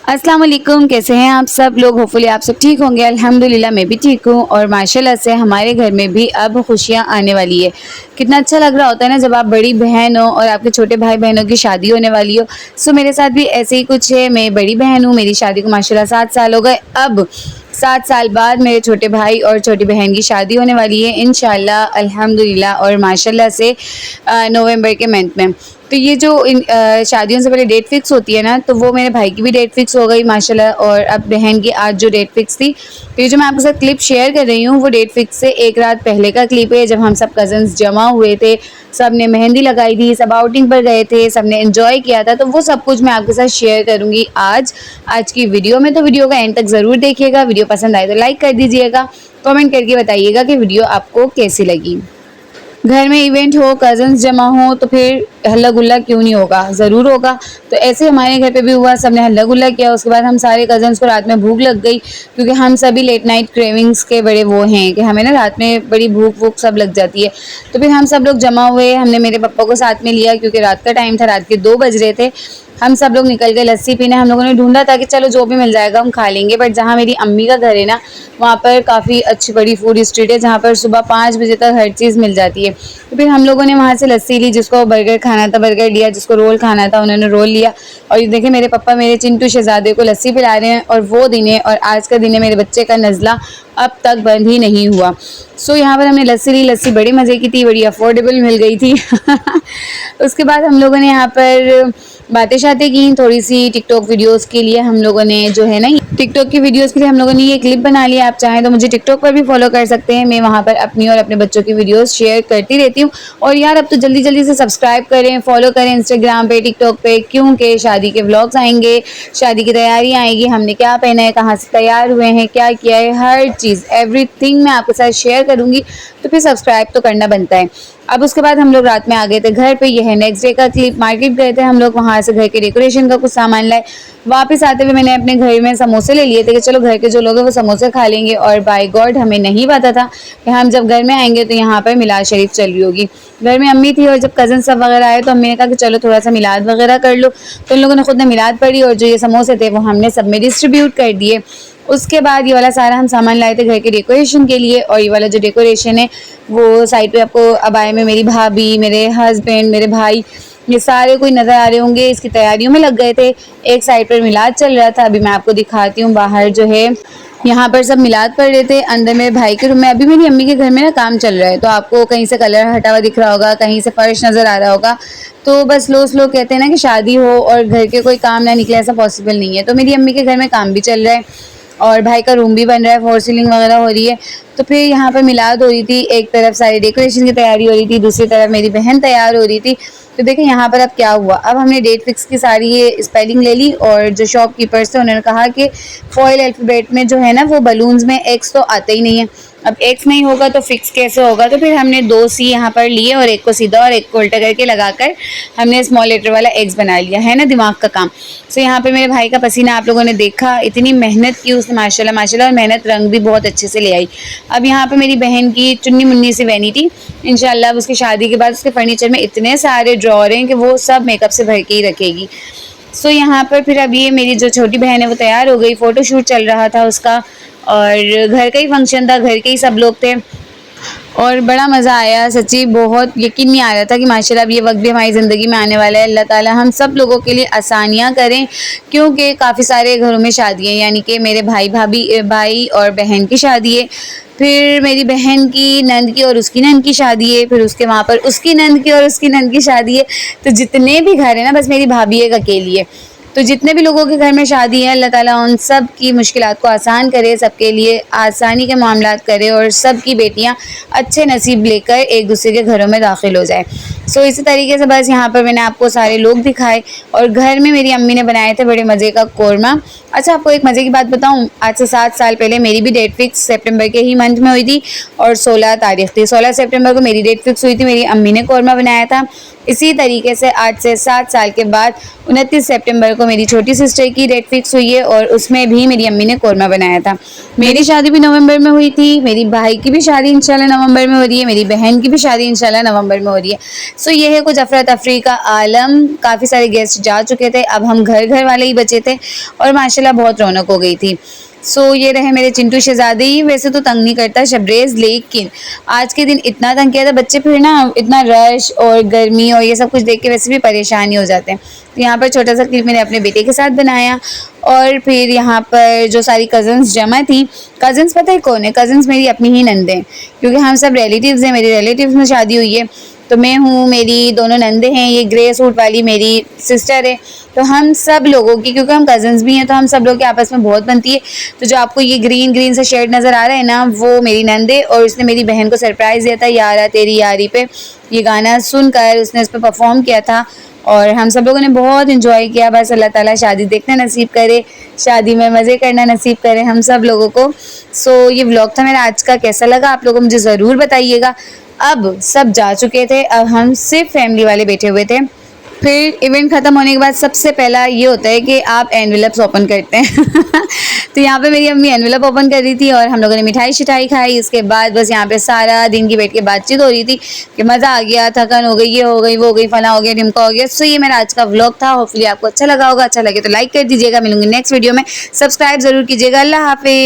अस्सलाम वालेकुम, कैसे हैं आप सब लोग। होपफुली आप सब ठीक होंगे। अल्हम्दुलिल्लाह मैं भी ठीक हूँ और माशाल्लाह से हमारे घर में भी अब खुशियाँ आने वाली है। कितना अच्छा लग रहा होता है ना जब आप बड़ी बहन हो और आपके छोटे भाई बहनों की शादी होने वाली हो। सो मेरे साथ भी ऐसे ही कुछ है। मैं बड़ी बहन हूँ, मेरी शादी को माशाल्लाह 7 साल हो गए। अब 7 साल बाद मेरे छोटे भाई और छोटी बहन की शादी होने वाली है इंशाल्लाह अल्हम्दुलिल्लाह और माशाल्लाह से नवंबर के मंथ में। तो ये जो शादियों से पहले डेट फिक्स होती है ना, तो वो मेरे भाई की भी डेट फिक्स हो गई माशाल्लाह और अब बहन की आज जो डेट फिक्स थी। तो ये जो मैं आपके साथ क्लिप शेयर कर रही हूँ वो डेट फिक्स से एक रात पहले का क्लिप है, जब हम सब कज़न्स जमा हुए थे, सब ने मेहंदी लगाई थी, सब आउटिंग पर गए थे, सब ने एंजॉय किया था। तो वो सब कुछ मैं आपके साथ शेयर करूँगी आज की वीडियो में। तो वीडियो का एंड तक ज़रूर देखिएगा। वीडियो पसंद आए तो लाइक कर दीजिएगा, कमेंट करके बताइएगा कि वीडियो आपको कैसी लगी। घर में इवेंट हो, कज़न्स जमा हो, तो फिर हल्ला गुल्ला क्यों नहीं होगा, ज़रूर होगा। तो ऐसे हमारे घर पे भी हुआ, सबने हल्ला गुल्ला किया। उसके बाद हम सारे कज़न्स को रात में भूख लग गई, क्योंकि हम सभी लेट नाइट क्रेविंग्स के बड़े वो हैं कि हमें ना रात में बड़ी भूख वूख सब लग जाती है। तो फिर हम सब लोग जमा हुए, हमने मेरे पापा को साथ में लिया क्योंकि रात का टाइम था, रात के 2 बज रहे थे। हम सब लोग निकल गए लस्सी पीने। हम लोगों ने ढूंढा था कि चलो जो भी मिल जाएगा हम खा लेंगे, बट जहाँ मेरी अम्मी का घर है ना, वहाँ पर काफ़ी अच्छी बड़ी फूड स्ट्रीट है जहाँ पर सुबह 5 बजे तक हर चीज़ मिल जाती है। तो फिर हम लोगों ने वहाँ से लस्सी ली, जिसको बर्गर खाना था बर्गर लिया, जिसको रोल खाना था उन्होंने रोल लिया। और ये देखिए मेरे पापा मेरे चिंटू शहजादे को लस्सी पिला रहे हैं, और वो दिन है और आज का दिन है मेरे बच्चे का नज़ला अब तक बंद ही नहीं हुआ। सो यहाँ पर हमने लस्सी ली, लस्सी बड़े मज़े की थी, बड़ी अफोर्डेबल मिल गई थी। उसके बाद हम लोगों ने यहाँ पर बातें शातें की थोड़ी सी। टिकटॉक वीडियोस के लिए हम लोगों ने जो है ना, टिकटॉक की वीडियोस के लिए हम लोगों ने ये क्लिप बना लिया। आप चाहें तो मुझे टिकटॉक पर भी फॉलो कर सकते हैं, मैं वहाँ पर अपनी और अपने बच्चों की वीडियोस शेयर करती रहती हूँ। और यार अब तो जल्दी जल्दी से सब्सक्राइब करें, फॉलो करें इंस्टाग्राम पे, टिकटॉक पे, क्योंकि शादी के व्लॉग्स आएंगे, शादी की तैयारी आएगी, हमने क्या पहना है, कहाँ से तैयार हुए हैं, क्या किया है, हर चीज़ एवरीथिंग मैं आपके साथ शेयर करूँगी। तो फिर सब्सक्राइब तो करना बनता है। अब उसके बाद हम लोग रात में आ गए थे घर पे। यह है नेक्स्ट डे का क्लिप। मार्केट गए थे हम लोग, वहाँ से घर के डेकोरेशन का कुछ सामान लाए। वापस आते हुए मैंने अपने घर में समोसे ले लिए थे कि चलो घर के जो लोग हैं वो समोसे खा लेंगे। और बाय गॉड हमें नहीं पता था कि हम जब घर में आएंगे तो यहाँ पर मिलाद शरीफ चल रही होगी। घर में अम्मी थी और जब कज़न सब वगैरह आए तो अम्मी ने कहा कि चलो थोड़ा सा मिलाद वगैरह कर लो। तो उन लोगों ने खुद ने मिलाद पढ़ी और जो ये समोसे थे वो हमने सब में डिस्ट्रीब्यूट कर दिए। उसके बाद ये वाला सारा हम सामान लाए थे घर के डेकोरेशन के लिए। और ये वाला जो डेकोरेशन है वो साइड पे आपको अबाए में मेरी भाभी, मेरे हस्बैंड, मेरे भाई, ये सारे कोई नज़र आ रहे होंगे, इसकी तैयारियों में लग गए थे। एक साइड पर मिलाद चल रहा था। अभी मैं आपको दिखाती हूँ, बाहर जो है यहाँ पर सब मिलाद पढ़ रहे थे, अंदर मेरे भाई के रूम में। अभी मेरी अम्मी के घर में ना काम चल रहा है, तो आपको कहीं से कलर हटा हुआ दिख रहा होगा, कहीं से फर्श नज़र आ रहा होगा। तो बस स्लो स्लो कहते हैं ना कि शादी हो और घर के कोई काम ना निकले, ऐसा पॉसिबल नहीं है। तो मेरी अम्मी के घर में काम भी चल रहा है और भाई का रूम भी बन रहा है, फॉर सीलिंग वगैरह हो रही है। तो फिर यहाँ पर मिलाद हो रही थी, एक तरफ सारी डेकोरेशन की तैयारी हो रही थी, दूसरी तरफ मेरी बहन तैयार हो रही थी। तो देखें यहाँ पर अब क्या हुआ। अब हमने डेट फिक्स की सारी ये स्पेलिंग ले ली और जो शॉपकीपर्स थे उन्होंने कहा कि फॉइल अल्फ़ाबेट में जो है ना वो बलून्स में एक्स तो आते ही नहीं है। अब एक्स नहीं होगा तो फिक्स कैसे होगा। तो फिर हमने 2 सी यहाँ पर लिए और एक को सीधा और एक को उल्टा करके लगाकर हमने स्मॉल लेटर वाला एक्स बना लिया है ना, दिमाग का काम। सो यहाँ पे मेरे भाई का पसीना आप लोगों ने देखा, इतनी मेहनत की उसने माशाल्लाह माशाल्लाह, और मेहनत रंग भी बहुत अच्छे से ले आई। अब यहाँ पे मेरी बहन की चुन्नी मुन्नी सी वैनिटी, इंशाल्लाह उसकी शादी के बाद उसके फर्नीचर में इतने सारे ड्रॉर हैं कि वो सब मेकअप से भर के ही रखेगी। सो यहाँ पर फिर अब ये मेरी जो छोटी बहन है वो तैयार हो गई, फ़ोटोशूट चल रहा था उसका और घर का ही फंक्शन था, घर के ही सब लोग थे और बड़ा मज़ा आया। सच्ची बहुत यकीन नहीं आ रहा था कि माशाल्लाह अब ये वक्त भी हमारी ज़िंदगी में आने वाला है। अल्लाह ताला हम सब लोगों के लिए आसानियाँ करें, क्योंकि काफ़ी सारे घरों में शादी है, यानी कि मेरे भाई और बहन की शादी है, फिर मेरी बहन की नंद की और उसकी नंद की शादी है, फिर उसके वहाँ पर उसकी नंद की और उसकी नंद की शादी है। तो जितने भी घर हैं ना, बस मेरी भाभी एक अकेली है। तो जितने भी लोगों के घर में शादी है, अल्लाह ताला उन सब की मुश्किलात को आसान करे, सबके लिए आसानी के मामलात करे और सब की बेटियां अच्छे नसीब लेकर एक दूसरे के घरों में दाखिल हो जाए। सो इसी तरीके से बस यहाँ पर मैंने आपको सारे लोग दिखाए और घर में मेरी अम्मी ने बनाए थे बड़े मज़े का कोरमा। अच्छा, आपको एक मज़े की बात बताऊँ, आज से 7 साल पहले मेरी भी डेट फिक्स सितंबर के ही मंथ में हुई थी और 16 तारीख थी। 16 सितंबर को मेरी डेट फिक्स हुई थी, मेरी अम्मी ने कोरमा बनाया था। इसी तरीके से 8 से 7 साल के बाद 29 सितंबर को मेरी छोटी सिस्टर की डेट फिक्स हुई है और उसमें भी मेरी अम्मी ने कोरमा बनाया था। मेरी शादी भी नवंबर में हुई थी, मेरी भाई की भी शादी इंशाल्लाह नवंबर में हो रही है, मेरी बहन की भी शादी इंशाल्लाह नवंबर में हो रही है। सो ये है कुछ अफरा तफरी का आलम। काफ़ी सारे गेस्ट जा चुके थे, अब हम घर घर वाले ही बचे थे और माशाल्लाह बहुत रौनक हो गई थी। सो ये रहे मेरे चिंटू शहजादे ही। वैसे तो तंग नहीं करता शबरेज़, लेकिन आज के दिन इतना तंग किया था। बच्चे फिर ना इतना रश और गर्मी और ये सब कुछ देख के वैसे भी परेशान ही हो जाते हैं। तो यहाँ पर छोटा सा क्लिप मैंने अपने बेटे के साथ बनाया और फिर यहाँ पर जो सारी कज़न्स जमा थी। कज़न्स पता है कौन है? कज़न्स मेरी अपनी ही नंदे हैं, क्योंकि हम सब रिलेटिव्स हैं। मेरे रिलेटिव्स में शादी हुई है, तो मैं हूँ, मेरी दोनों नंदे हैं, ये ग्रे सूट वाली मेरी सिस्टर है। तो हम सब लोगों की, क्योंकि हम कज़न्स भी हैं, तो हम सब लोग की आपस में बहुत बनती है। तो जो आपको ये ग्रीन ग्रीन से शेड नज़र आ रहा है ना, वो मेरी नंद है और उसने मेरी बहन को सरप्राइज़ दिया था यारा तेरी यारी पे। ये गाना सुनकर उसने उस पर परफॉर्म किया था और हम सब लोगों ने बहुत इन्जॉय किया। बस अल्लाह ताला शादी देखना नसीब करे, शादी में मज़े करना नसीब करे हम सब लोगों को। सो ये व्लॉग था मेरा आज का। कैसा लगा आप लोगों को मुझे ज़रूर बताइएगा। अब सब जा चुके थे, अब हम सिर्फ फैमिली वाले बैठे हुए थे। फिर इवेंट ख़त्म होने के बाद सबसे पहला ये होता है कि आप एनवेलप्स ओपन करते हैं तो यहाँ पे मेरी अम्मी एनवेलप ओपन कर रही थी और हम लोगों ने मिठाई शिठाई खाई। इसके बाद बस यहाँ पे सारा दिन की बैठ के बातचीत हो रही थी कि मज़ा आ गया, थकन हो गई, ये हो गई, वो हो गई, फला हो गया, ढिमका हो गया। सो ये मेरा आज का व्लॉग था। होपफुली आपको अच्छा लगा होगा। अच्छा लगे तो लाइक कर दीजिएगा। मिलूंगी नेक्स्ट वीडियो में। सब्सक्राइब ज़रूर कीजिएगा। अल्लाह हाफिज़।